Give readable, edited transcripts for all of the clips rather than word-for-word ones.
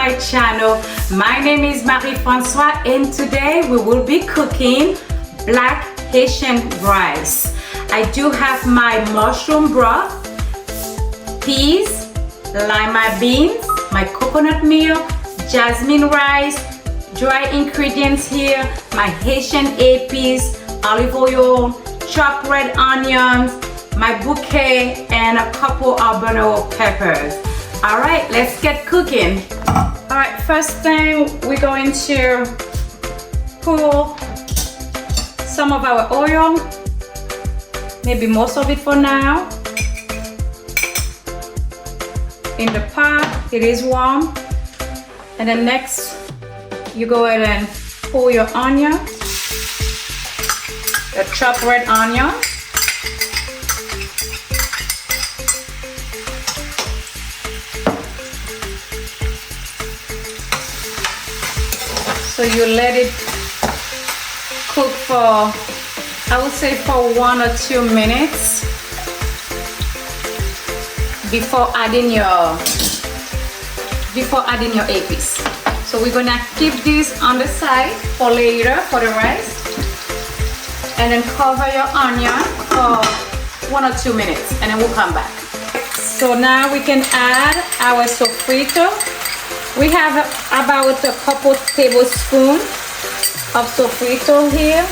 my channel. My name is Marie Francois and today we will be cooking black Haitian rice. I do have my mushroom broth, peas, lima beans, my coconut milk, jasmine rice, dry ingredients here, my Haitian APs, olive oil, chopped red onions, my bouquet, and a couple of habanero peppers. All right, let's get cooking. All right, first thing we're going to pour some of our oil, maybe most of it for now, in the pot. It is warm. And then next, you go ahead and pour your onion, the chopped red onion. So you let it cook for, I would say, for 1 or 2 minutes before adding your APs. So we're gonna keep this on the side for later for the rice, and then cover your onion for 1 or 2 minutes, and then we'll come back. So now we can add our sofrito. We have about a couple tablespoons of sofrito here.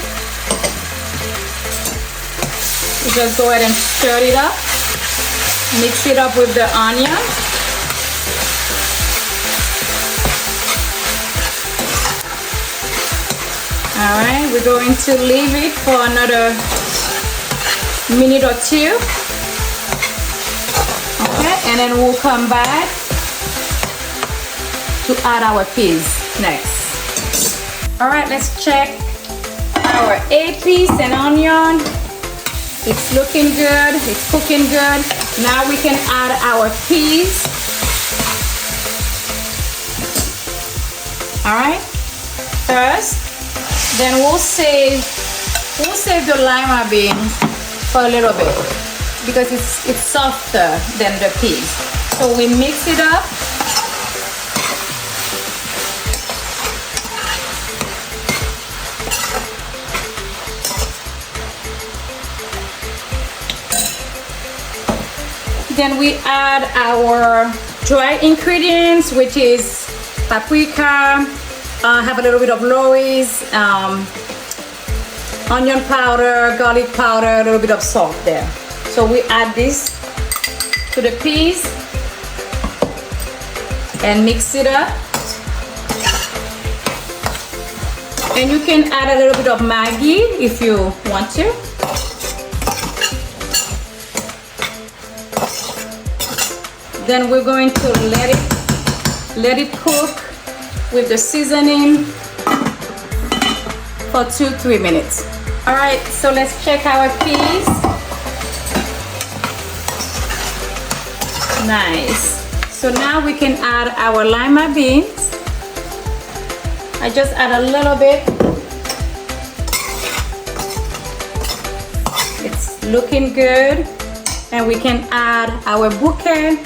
You just go ahead and stir it up, mix it up with the onion. All right, we're going to leave it for another minute or 2. Okay, and then we'll come back to add our peas next. All right, let's check our APs and onion. It's looking good, it's cooking good. Now we can add our peas. All right, first, then we'll save the lima beans for a little bit because it's softer than the peas. So we mix it up. Then we add our dry ingredients, which is paprika, have a little bit of Lorry's, onion powder, garlic powder, a little bit of salt there. So we add this to the peas and mix it up. And you can add a little bit of Maggi if you want to. Then we're going to let it cook with the seasoning for 2-3 minutes. All right, so let's check our peas. Nice. So now we can add our lima beans. I just add a little bit. It's looking good. And we can add our bouquet.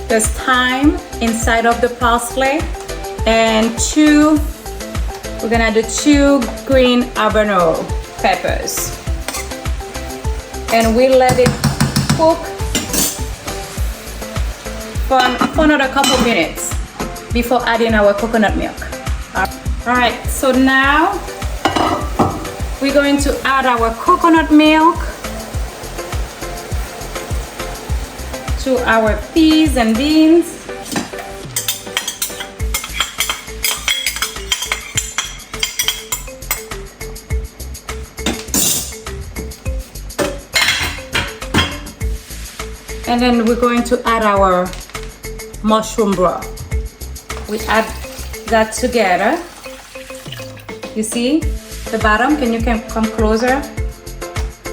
There's thyme inside of the parsley, and we're gonna do 2 green habanero peppers. And we let it cook for another couple minutes before adding our coconut milk. All right, so now we're going to add our coconut milk to our peas and beans. And then we're going to add our mushroom broth. We add that together. You see the bottom? Can you come closer?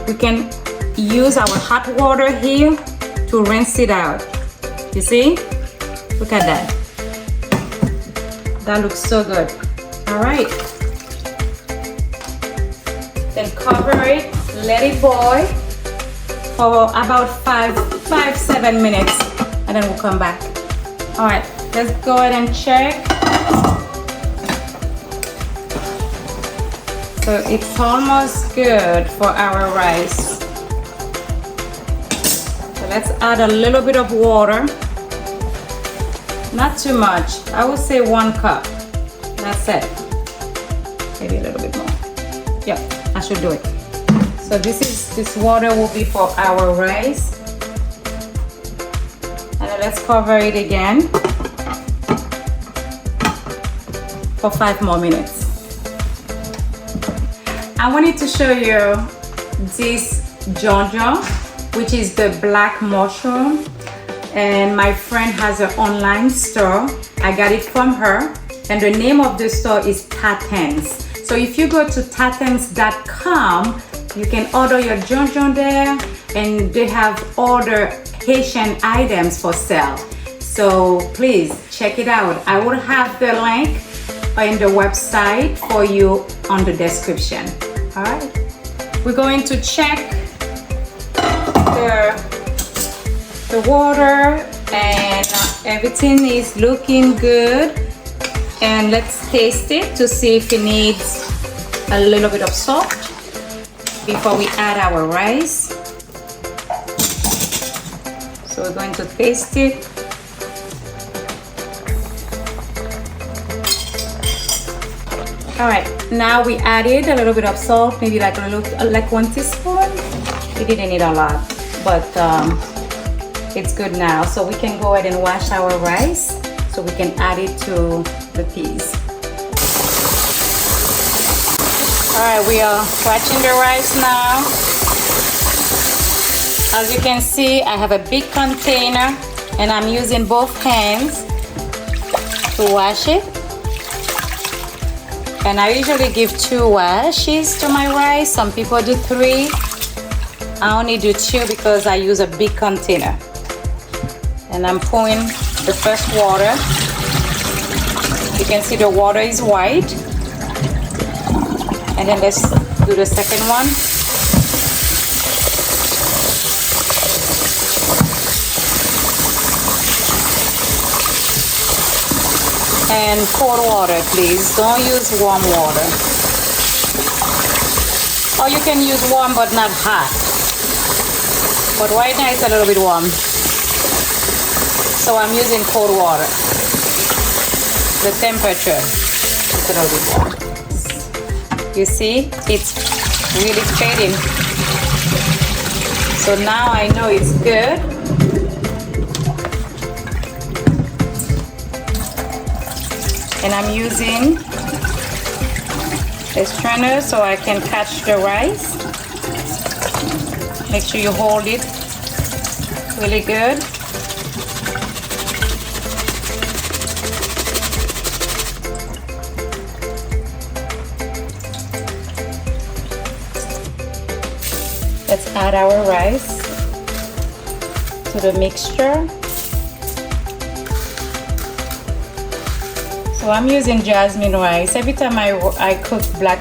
We can use our hot water here to rinse it out. You see? Look at that. That looks so good. All right. Then cover it, let it boil for about 5-7 minutes, and then we'll come back. All right, let's go ahead and check. So it's almost good for our rice. So let's add a little bit of water. Not too much. I would say 1 cup. That's it. Maybe a little bit more. Yeah, I should do it. So this water will be for our rice. And then let's cover it again for 5 more minutes. I wanted to show you this Djon Djon, which is the black mushroom. And my friend has an online store. I got it from her. And the name of the store is Tatens. So if you go to tatens.com, you can order your Djon Djon there, and they have other Haitian items for sale. So please check it out. I will have the link in the website for you on the description. All right. We're going to check the water, and everything is looking good. And let's taste it to see if it needs a little bit of salt before we add our rice. So we're going to taste it. All right, now we added a little bit of salt, maybe like 1 teaspoon. We didn't need a lot, but it's good now. So we can go ahead and wash our rice so we can add it to the peas. All right, we are washing the rice now. As you can see, I have a big container and I'm using both hands to wash it. And I usually give 2 washes to my rice. Some people do 3. I only do 2 because I use a big container. And I'm pouring the first water. You can see the water is white. And then let's do the second one. And cold water, please. Don't use warm water. Or you can use warm but not hot. But right now it's a little bit warm. So I'm using cold water. The temperature is a little bit warm. You see, it's really fading. So now I know it's good. And I'm using a strainer so I can catch the rice. Make sure you hold it really good. Let's add our rice to the mixture. So I'm using jasmine rice. Every time I cook black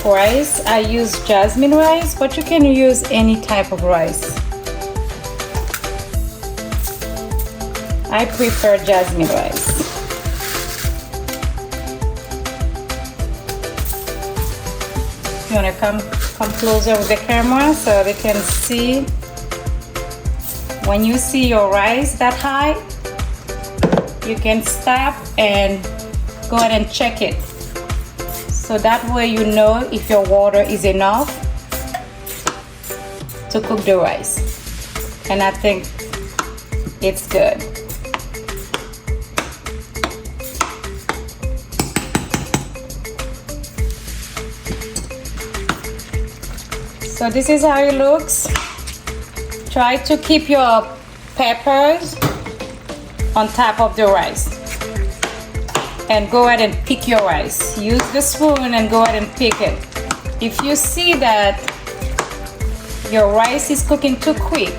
rice, I use jasmine rice, but you can use any type of rice. I prefer jasmine rice. You want to come closer with the camera so they can see. When you see your rice that high, you can stop and go ahead and check it. So that way you know if your water is enough to cook the rice. And I think it's good. So this is how it looks. Try to keep your peppers on top of the rice. And go ahead and pick your rice. Use the spoon and go ahead and pick it. If you see that your rice is cooking too quick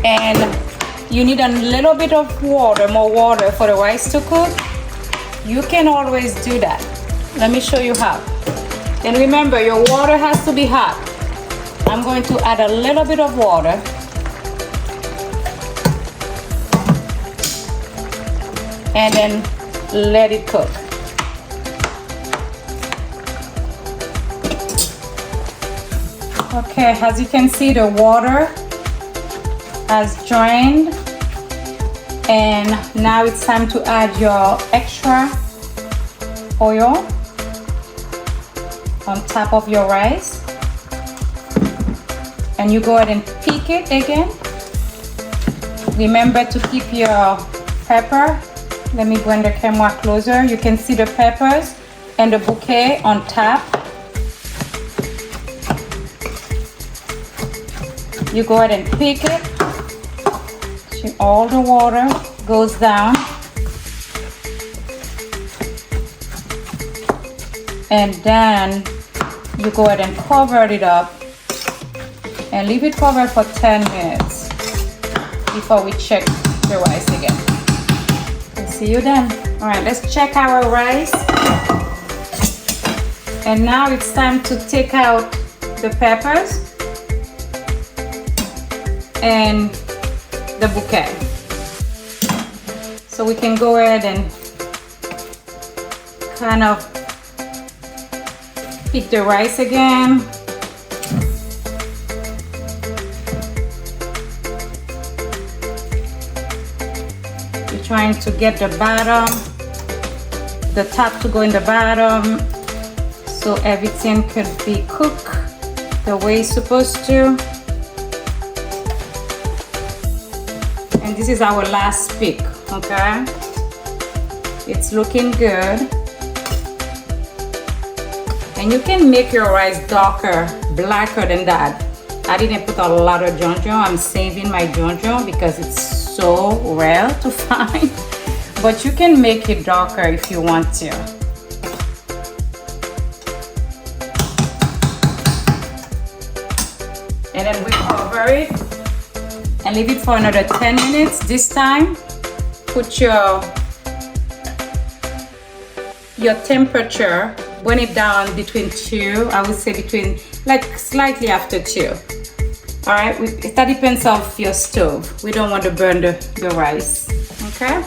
and you need a little bit of water, more water for the rice to cook, you can always do that. Let me show you how. And remember, your water has to be hot. I'm going to add a little bit of water. And then let it cook. Okay, as you can see, the water has drained, and now it's time to add your extra oil on top of your rice, and you go ahead and pick it again. Remember to keep your pepper. Let me bring the camera closer. You can see the peppers and the bouquet on top. You go ahead and pick it. See, all the water goes down. And then you go ahead and cover it up and leave it covered for 10 minutes before we check the rice again. We'll see you then. All right, let's check our rice. And now it's time to take out the peppers and the bouquet. So we can go ahead and kind of pick the rice again. You're trying to get the bottom, the top to go in the bottom, so everything could be cooked the way it's supposed to. And this is our last pick, okay? It's looking good. And you can make your rice darker, blacker than that. I didn't put a lot of Djon Djon. I'm saving my Djon Djon because it's so rare to find. But you can make it darker if you want to. And then we cover it and leave it for another 10 minutes. This time, put your temperature, bring it down between 2, I would say between, like slightly after 2. All right, that depends on your stove. We don't want to burn the rice, okay?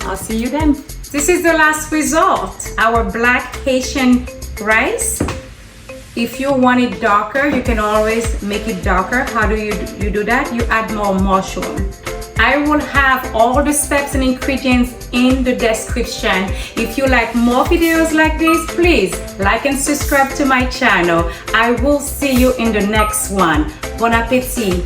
I'll see you then. This is the last result, our black Haitian rice. If you want it darker, you can always make it darker. How do you do that? You add more mushroom. I will have all the steps and ingredients in the description. If you like more videos like this, please like and subscribe to my channel. I will see you in the next one. Bon appétit.